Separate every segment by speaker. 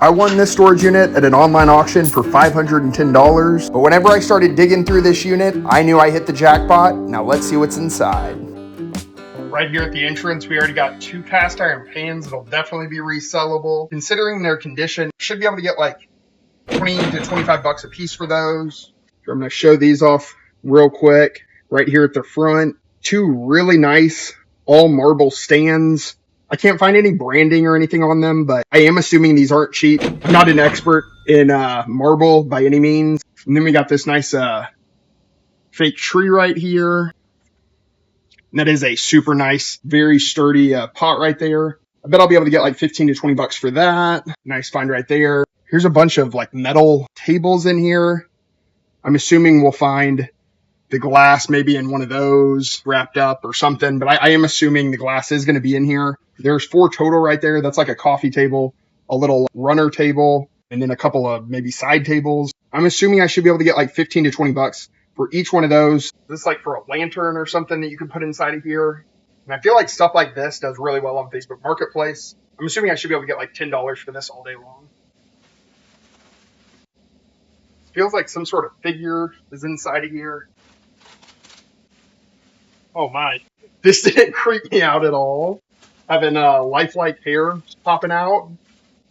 Speaker 1: I won this storage unit at an online auction for $510, but whenever I started digging through this unit, I knew I hit the jackpot. Now let's see what's inside. Right here at the entrance, we already got 2 cast iron pans that'll definitely be resellable. Considering their condition, should be able to get like 20 to 25 bucks a piece for those. So I'm going to show these off real quick. Right here at the front, 2 really nice all marble stands. I can't find any branding or anything on them, but I am assuming these aren't cheap. I'm not an expert in marble by any means. And then we got this nice fake tree right here. And that is a super nice, very sturdy pot right there. I bet I'll be able to get like 15 to 20 bucks for that. Nice find right there. Here's a bunch of like metal tables in here. I'm assuming we'll find the glass maybe in one of those wrapped up or something, but I am assuming the glass is going to be in here. There's 4 total right there. That's like a coffee table, a little runner table, and then a couple of maybe side tables. I'm assuming I should be able to get like 15 to 20 bucks for each one of those. This is like for a lantern or something that you can put inside of here. And I feel like stuff like this does really well on Facebook Marketplace. I'm assuming I should be able to get like $10 for this all day long. Feels like some sort of figure is inside of here. Oh my, this didn't creep me out at all. Having lifelike hair popping out.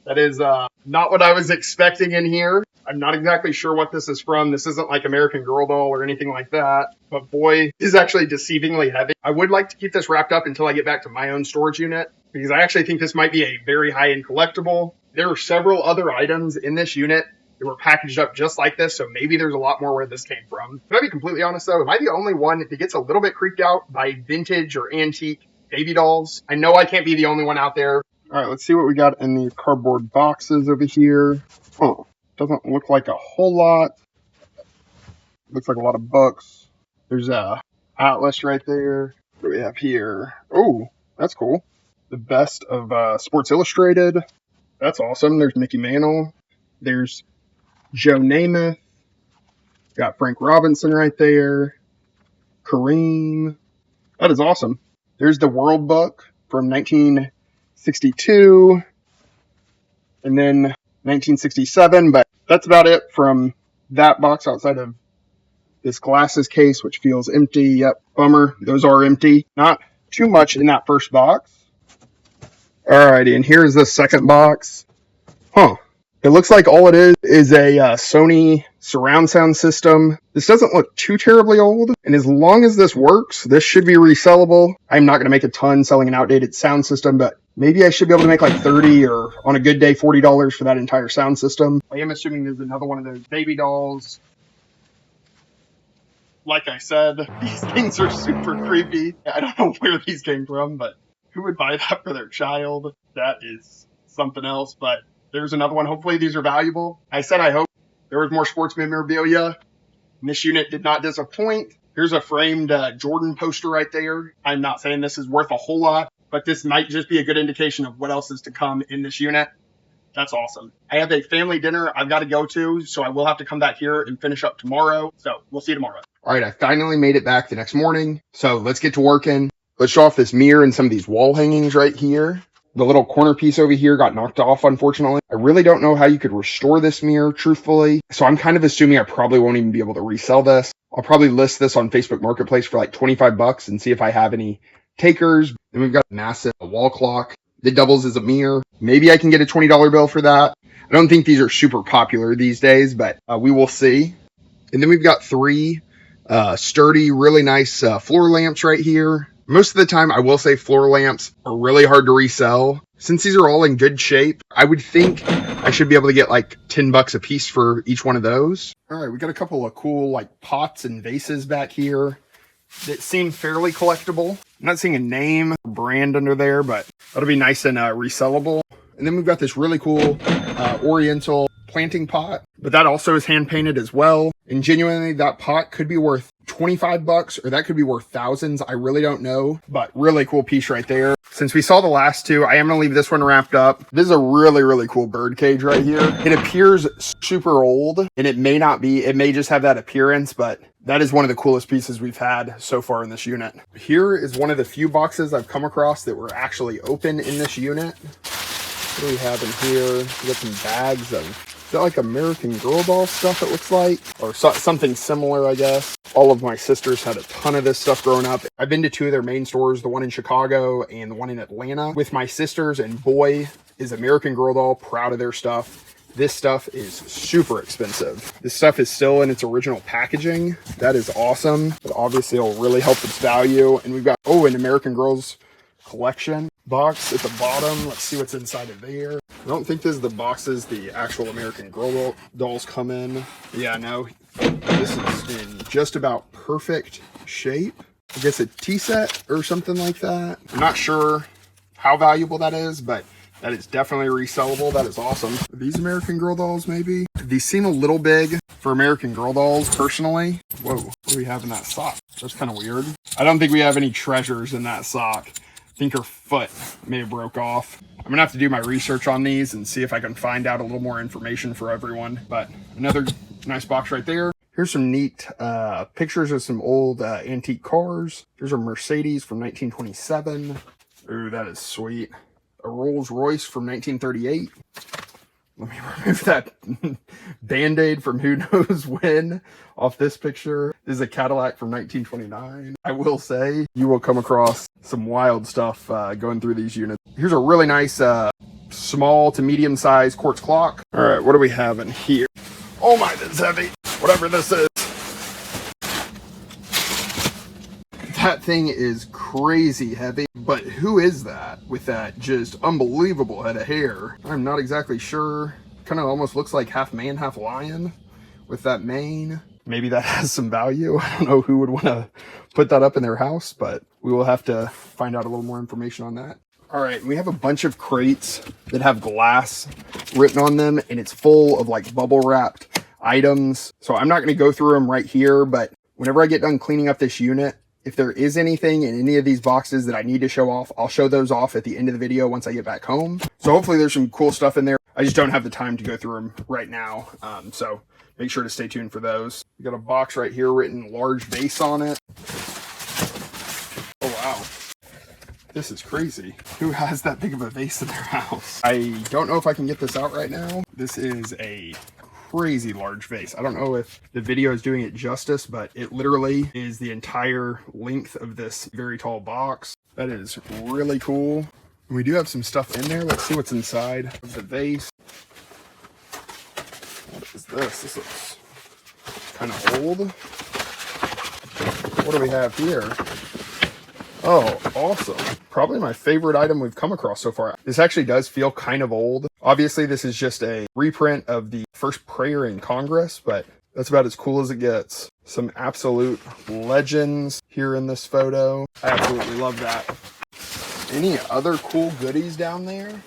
Speaker 1: That is not what I was expecting in here. I'm not exactly sure what this is from. This isn't like American Girl doll or anything like that. But boy, this is actually deceivingly heavy. I would like to keep this wrapped up until I get back to my own storage unit, because I actually think this might be a very high-end collectible. There are several other items in this unit that were packaged up just like this, so maybe there's a lot more where this came from. Can I be completely honest though? Am I the only one that gets a little bit creeped out by vintage or antique baby dolls? I know I can't be the only one out there. All right, let's see what we got in the cardboard boxes over here. Oh, doesn't look like a whole lot. Looks like a lot of books. There's a atlas right there. What do we have here? Oh, that's cool. The best of Sports Illustrated. That's awesome. There's Mickey Mantle. There's Joe Namath. Got Frank Robinson right there. Kareem. That is awesome. There's the World Book from 1962. And then 1967. But that's about it from that box outside of this glasses case, which feels empty. Yep, bummer. Those are empty. Not too much in that first box. Alrighty, and here's the second box. Huh. It looks like all it is a Sony surround sound system. This doesn't look too terribly old, and as long as this works, this should be resellable. I'm not going to make a ton selling an outdated sound system, but maybe I should be able to make like $30 or on a good day $40 for that entire sound system. I am assuming there's another one of those baby dolls. Like I said, these things are super creepy. I don't know where these came from, but who would buy that for their child? That is something else, but there's another one. Hopefully these are valuable. I said I hope there was more sports memorabilia. And this unit did not disappoint. Here's a framed Jordan poster right there. I'm not saying this is worth a whole lot, but this might just be a good indication of what else is to come in this unit. That's awesome. I have a family dinner I've got to go to, so I will have to come back here and finish up tomorrow. So we'll see you tomorrow. All right, I finally made it back the next morning. So let's get to working. Let's show off this mirror and some of these wall hangings right here. The little corner piece over here got knocked off, unfortunately. I really don't know how you could restore this mirror, truthfully. So I'm kind of assuming I probably won't even be able to resell this. I'll probably list this on Facebook Marketplace for like 25 bucks and see if I have any takers. Then we've got a massive wall clock that doubles as a mirror. Maybe I can get a $20 bill for that. I don't think these are super popular these days, but we will see. And then we've got 3 sturdy, really nice floor lamps right here. Most of the time, I will say floor lamps are really hard to resell. Since these are all in good shape, I would think I should be able to get like 10 bucks a piece for each one of those. All right, we got a couple of cool like pots and vases back here that seem fairly collectible. I'm not seeing a name or brand under there, but that'll be nice and resellable. And then we've got this really cool Oriental planting pot, but that also is hand painted as well. And genuinely, that pot could be worth 25 bucks or that could be worth thousands. I really don't know, but really cool piece right there. Since we saw the last 2, I am going to leave this one wrapped up. This is a really, really cool bird cage right here. It appears super old, and it may not be. It may just have that appearance, but that is one of the coolest pieces we've had so far in this unit. Here is one of the few boxes I've come across that were actually open in this unit. What do we have in here? We got some bags of, is that like American Girl doll stuff, it looks like? Or something similar, I guess. All of my sisters had a ton of this stuff growing up. I've been to two of their main stores, the one in Chicago and the one in Atlanta, with my sisters, and boy, is American Girl doll proud of their stuff. This stuff is super expensive. This stuff is still in its original packaging. That is awesome, but obviously it'll really help its value. And we've got, oh, an American Girls collection box at the bottom. Let's see what's inside of there. I don't think this is the boxes the actual American Girl dolls come in. Yeah, no, this is in just about perfect shape. I guess a tea set or something like that. I'm not sure how valuable that is, but that is definitely resellable. That is awesome. Are these American Girl dolls, maybe? These seem a little big for American Girl dolls, personally. Whoa, what do we have in that sock? That's kind of weird. I don't think we have any treasures in that sock. I think her foot may have broke off. I'm gonna have to do my research on these and see if I can find out a little more information for everyone. But another nice box right there. Here's some neat pictures of some old antique cars. Here's a Mercedes from 1927. Ooh, that is sweet. A Rolls Royce from 1938. Let me remove that Band-Aid from who knows when off this picture. This is a Cadillac from 1929. I will say, you will come across some wild stuff going through these units. Here's a really nice small to medium-sized quartz clock. All right, what do we have in here? Oh my, that's heavy. Whatever this is. That thing is crazy heavy, but who is that with that just unbelievable head of hair? I'm not exactly sure. Kind of almost looks like half man, half lion with that mane. Maybe that has some value. I don't know who would want to put that up in their house, but we will have to find out a little more information on that. All right, we have a bunch of crates that have glass written on them, and it's full of like bubble wrapped items. So I'm not going to go through them right here, but whenever I get done cleaning up this unit, if there is anything in any of these boxes that I need to show off, I'll show those off at the end of the video once I get back home. So hopefully there's some cool stuff in there. I just don't have the time to go through them right now. So make sure to stay tuned for those. We got a box right here written large vase on it. Oh, wow. This is crazy. Who has that big of a vase in their house? I don't know if I can get this out right now. This is a crazy large vase. I don't know if the video is doing it justice, but it literally is the entire length of this very tall box. That is really cool. We do have some stuff in there. Let's see what's inside of the vase. What is this? This looks kind of old. What do we have here? Oh, awesome. Probably my favorite item we've come across so far. This actually does feel kind of old. Obviously, this is just a reprint of the first prayer in Congress, but that's about as cool as it gets. Some absolute legends here in this photo. I absolutely love that. Any other cool goodies down there?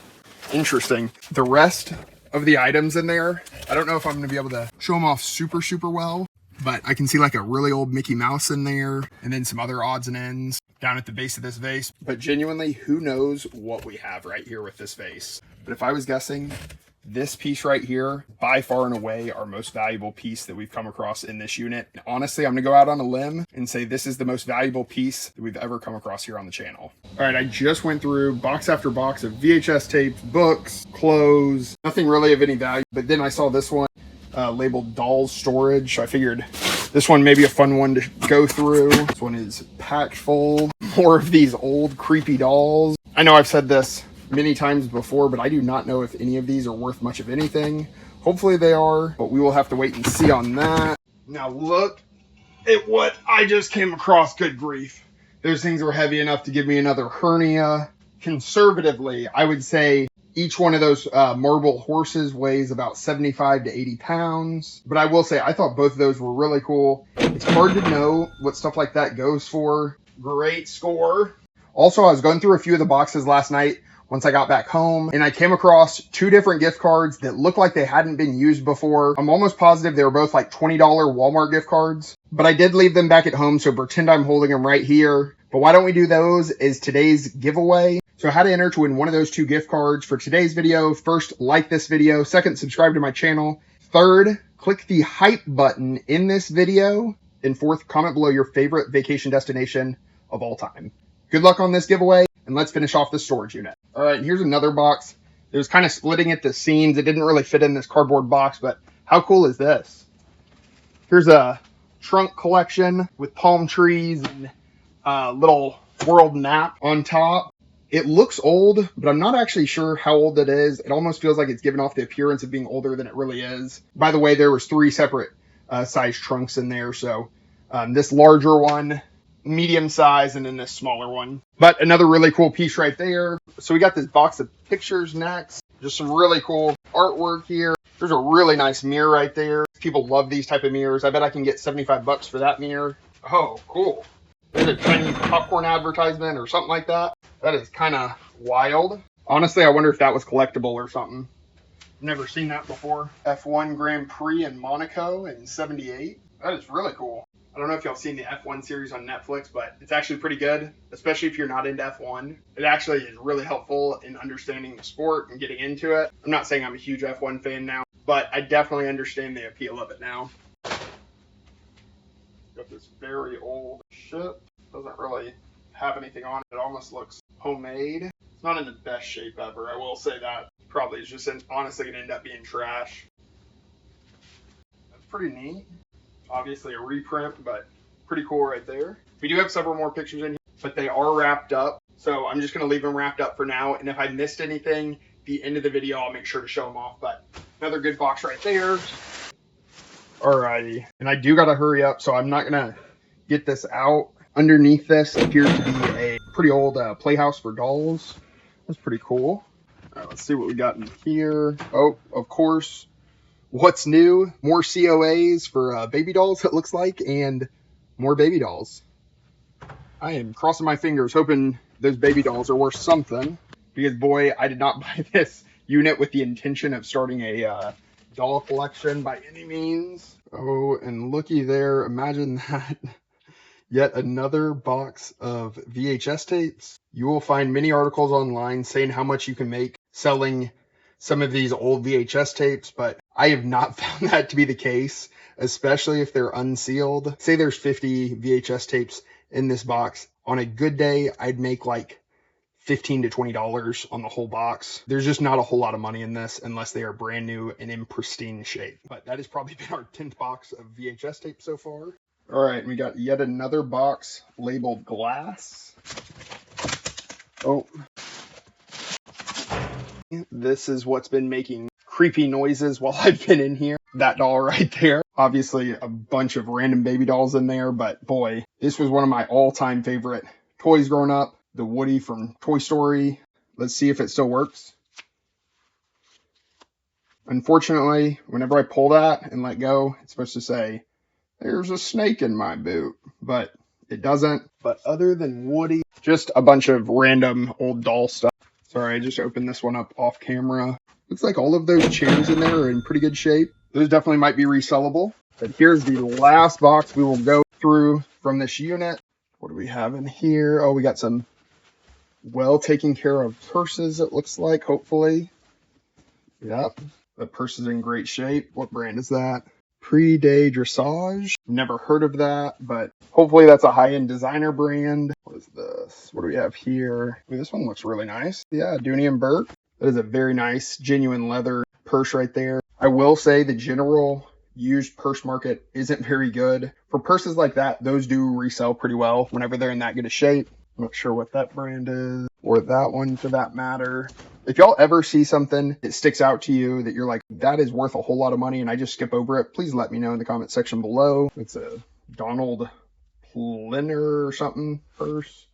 Speaker 1: Interesting. The rest of the items in there, I don't know if I'm going to be able to show them off super well, but I can see like a really old Mickey Mouse in there, and then some other odds and ends down at the base of this vase. But genuinely, who knows what we have right here with this vase. But if I was guessing, this piece right here, by far and away, our most valuable piece that we've come across in this unit. And honestly, I'm going to go out on a limb and say this is the most valuable piece that we've ever come across here on the channel. All right, I just went through box after box of VHS tapes, books, clothes, nothing really of any value. But then I saw this one labeled Dolls Storage. So I figured this one may be a fun one to go through. This one is packed full. More of these old creepy dolls. I know I've said this many times before, but I do not know if any of these are worth much of anything. Hopefully they are, but we will have to wait and see on that. Now look at what I just came across. Good grief. Those things were heavy enough to give me another hernia. Conservatively, I would say each one of those marble horses weighs about 75 to 80 pounds. But I will say, I thought both of those were really cool. It's hard to know what stuff like that goes for. Great score. Also, I was going through a few of the boxes last night once I got back home, and I came across two different gift cards that looked like they hadn't been used before. I'm almost positive they were both like $20 Walmart gift cards, but I did leave them back at home, so pretend I'm holding them right here. But why don't we do those as today's giveaway? So how to enter to win one of those two gift cards for today's video. First, like this video. Second, subscribe to my channel. Third, click the hype button in this video. And fourth, comment below your favorite vacation destination of all time. Good luck on this giveaway, and let's finish off the storage unit. All right, here's another box It was kind of splitting at the seams. It didn't really fit in this cardboard box, but how cool is this? Here's a trunk collection with palm trees and a little world map on top. It looks old, but I'm not actually sure how old it is. It almost feels like it's given off the appearance of being older than it really is. By the way, there was 3 separate size trunks in there. So this larger one, medium size, and then this smaller one. But another really cool piece right there. So we got this box of pictures next. Just some really cool artwork here. There's a really nice mirror right there. People love these type of mirrors. I bet I can get 75 bucks for that mirror. Oh, cool. There's a Chinese popcorn advertisement or something like that. That is kind of wild. Honestly, I wonder if that was collectible or something. Never seen that before. F1 Grand Prix in Monaco in '78. That is really cool. I don't know if y'all seen the F1 series on Netflix, but it's actually pretty good, especially if you're not into F1. It actually is really helpful in understanding the sport and getting into it. I'm not saying I'm a huge F1 fan now, but I definitely understand the appeal of it now. Got this very old ship. Doesn't really have anything on it. It almost looks homemade. It's not in the best shape ever, I will say that. Probably is just honestly going to end up being trash. That's pretty neat. Obviously a reprint, but pretty cool right there. We do have several more pictures in here, but they are wrapped up. So I'm just going to leave them wrapped up for now. And if I missed anything, at the end of the video, I'll make sure to show them off. But another good box right there. Alrighty. And I do got to hurry up, so I'm not going to get this out. Underneath this appears to be a pretty old playhouse for dolls. That's pretty cool. All right, let's see what we got in here. Oh, of course. What's new? More COAs for baby dolls, it looks like, and more baby dolls. I am crossing my fingers, hoping those baby dolls are worth something. Because, boy, I did not buy this unit with the intention of starting a doll collection by any means. Oh, and looky there. Imagine that. Yet another box of VHS tapes. You will find many articles online saying how much you can make selling some of these old VHS tapes, but I have not found that to be the case, especially if they're unsealed. Say there's 50 VHS tapes in this box. On a good day, I'd make like $15 to $20 on the whole box. There's just not a whole lot of money in this unless they are brand new and in pristine shape. But that has probably been our 10th box of VHS tape so far. All right, we got yet another box labeled glass. Oh. This is what's been making creepy noises while I've been in here. That doll right there. Obviously a bunch of random baby dolls in there, but boy, this was one of my all-time favorite toys growing up. The Woody from Toy Story. Let's see if it still works. Unfortunately, whenever I pull that and let go, it's supposed to say, "There's a snake in my boot," but it doesn't. But other than Woody, just a bunch of random old doll stuff. Sorry, I just opened this one up off camera. Looks like all of those chairs in there are in pretty good shape. Those definitely might be resellable. But here's the last box we will go through from this unit. What do we have in here? Oh, we got some well taken care of purses, it looks like, hopefully. Yep, the purse is in great shape. What brand is that? Pre-Day Dressage. Never heard of that, but hopefully that's a high-end designer brand. What is this? What do we have here? Ooh, this one looks really nice. Yeah, Dooney and Burke. That is a very nice, genuine leather purse right there. I will say the general used purse market isn't very good. For purses like that, those do resell pretty well whenever they're in that good a shape. I'm not sure what that brand is, or that one for that matter. If y'all ever see something that sticks out to you that you're like, that is worth a whole lot of money, and I just skip over it, please let me know in the comment section below. It's a Donald Plinner or something purse.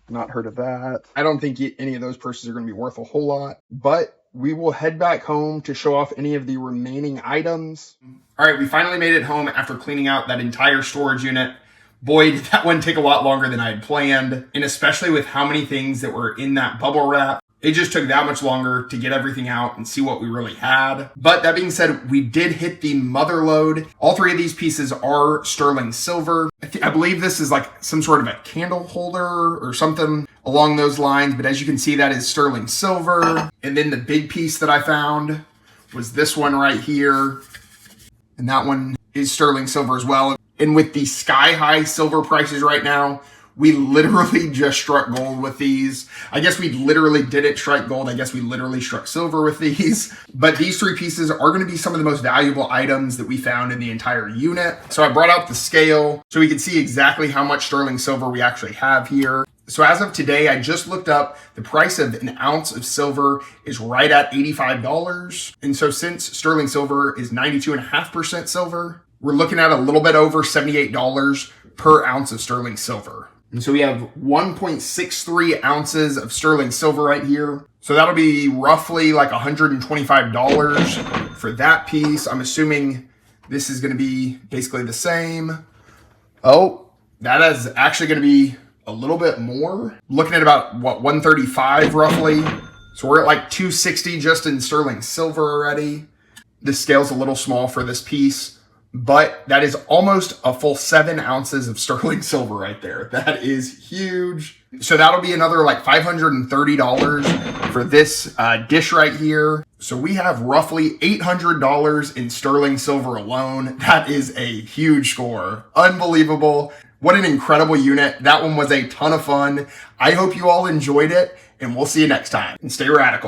Speaker 1: Not heard of that. I don't think any of those purses are going to be worth a whole lot, but we will head back home to show off any of the remaining items. All right, we finally made it home after cleaning out that entire storage unit. Boy, did that one take a lot longer than I had planned, and especially with how many things that were in that bubble wrap. It just took that much longer to get everything out and see what we really had. But that being said, we did hit the mother load. All 3 of these pieces are sterling silver. I believe this is like some sort of a candle holder or something along those lines. But as you can see, that is sterling silver. And then the big piece that I found was this one right here. And that one is sterling silver as well. And with the sky-high silver prices right now,
Speaker 2: We literally just struck gold with these. I guess we literally didn't strike gold. I guess we literally struck silver with these. But these 3 pieces are going to be some of the most valuable items that we found in the entire unit. So I brought out the scale so we can see exactly how much sterling silver we actually have here. So as of today, I just looked up the price of an ounce of silver is right at $85. And so since sterling silver is 92.5% silver, we're looking at a little bit over $78 per ounce of sterling silver. And so we have 1.63 ounces of sterling silver right here. So that'll be roughly like $125 for that piece. I'm assuming this is going to be basically the same. Oh, that is actually going to be a little bit more. Looking at about, what, 135 roughly. So we're at like 260 just in sterling silver already. This scale's a little small for this piece, but that is almost a full 7 ounces of sterling silver right there. That is huge. So that'll be another like $530 for this dish right here. So we have roughly $800 in sterling silver alone. That is a huge score. Unbelievable. What an incredible unit. That one was a ton of fun. I hope you all enjoyed it, and we'll see you next time. And stay radical.